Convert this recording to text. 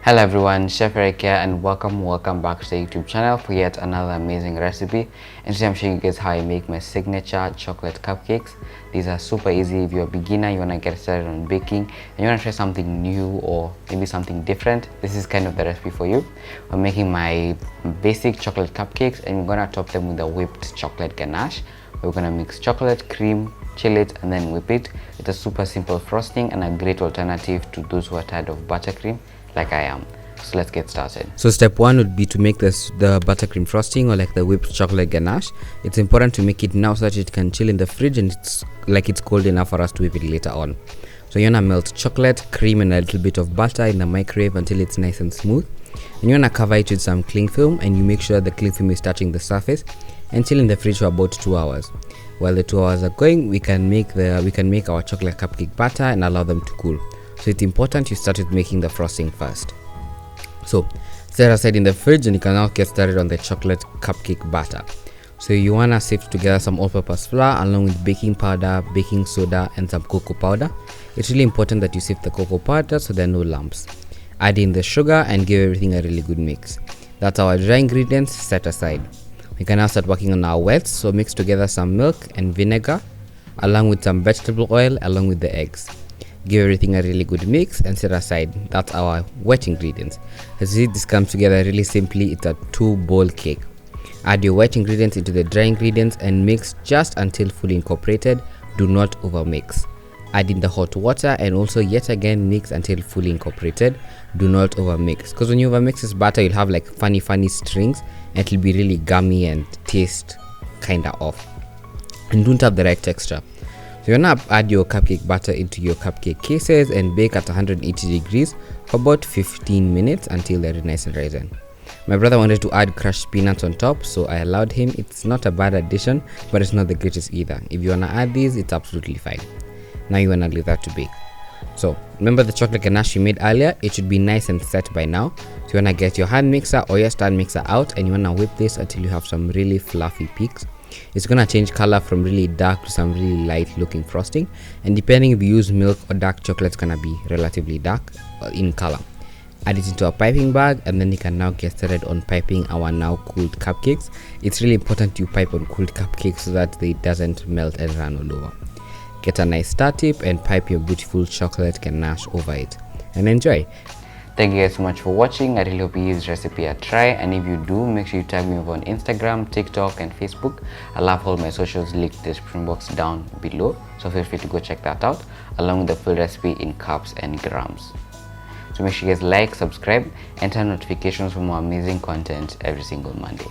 Hello everyone, Chef Eric here and welcome back to the YouTube channel for yet another amazing recipe. And today I'm showing you guys how I make my signature chocolate cupcakes. These are super easy. If you're a beginner, you want to get started on baking and you want to try something new or maybe something different, this is kind of the recipe for you. I'm making my basic chocolate cupcakes and we're going to top them with a whipped chocolate ganache. We're going to mix chocolate, cream, chill it and then whip it. It's a super simple frosting and a great alternative to those who are tired of buttercream like I am. So let's get started. So step one would be to make the buttercream frosting or like the whipped chocolate ganache. It's important to make it now so that it can chill in the fridge and it's cold enough for us to whip it later on. So you wanna melt chocolate, cream and a little bit of butter in the microwave until it's nice and smooth. And you wanna cover it with some cling film and you make sure the cling film is touching the surface and chill in the fridge for about 2 hours. While the 2 hours are going, we can make our chocolate cupcake batter and allow them to cool. So it's important you start with making the frosting first. So set aside in the fridge and you can now get started on the chocolate cupcake batter. So you want to sift together some all-purpose flour along with baking powder, baking soda and some cocoa powder. It's really important that you sift the cocoa powder so there are no lumps. Add in the sugar and give everything a really good mix. That's our dry ingredients set aside. We can now start working on our wets. So mix together some milk and vinegar along with some vegetable oil along with the eggs. Give everything a really good mix and set aside. That's our wet ingredients. As you see, this comes together really simply. It's a 2-bowl cake. Add your wet ingredients into the dry ingredients and mix just until fully incorporated. Do not overmix. Add in the hot water and also yet again mix until fully incorporated. Do not overmix, because when you overmix this batter you'll have like funny strings and it'll be really gummy and taste kinda off and don't have the right texture. So you're gonna add your cupcake batter into your cupcake cases and bake at 180 degrees for about 15 minutes until they're nice and risen. My brother wanted to add crushed peanuts on top, so I allowed him. It's not a bad addition, but it's not the greatest either. If you wanna add these, it's absolutely fine. Now you wanna leave that to bake. So remember the chocolate ganache you made earlier? It should be nice and set by now. So you wanna get your hand mixer or your stand mixer out and you wanna whip this until you have some really fluffy peaks. It's gonna change color from really dark to some really light looking frosting, and depending if you use milk or dark chocolate, it's gonna be relatively dark in color. Add it into a piping bag and then you can now get started on piping our now cooled cupcakes. It's really important you pipe on cooled cupcakes so that they doesn't melt and run all over. Get a nice star tip and pipe your beautiful chocolate ganache over it and enjoy. Thank you guys so much for watching. I really hope you give this recipe a try, and if you do, make sure you tag me over on Instagram, TikTok and Facebook. I'll have all my socials linked in the description box down below, so feel free to go check that out along with the full recipe in cups and grams. So make sure you guys like, subscribe and turn notifications for more amazing content every single Monday.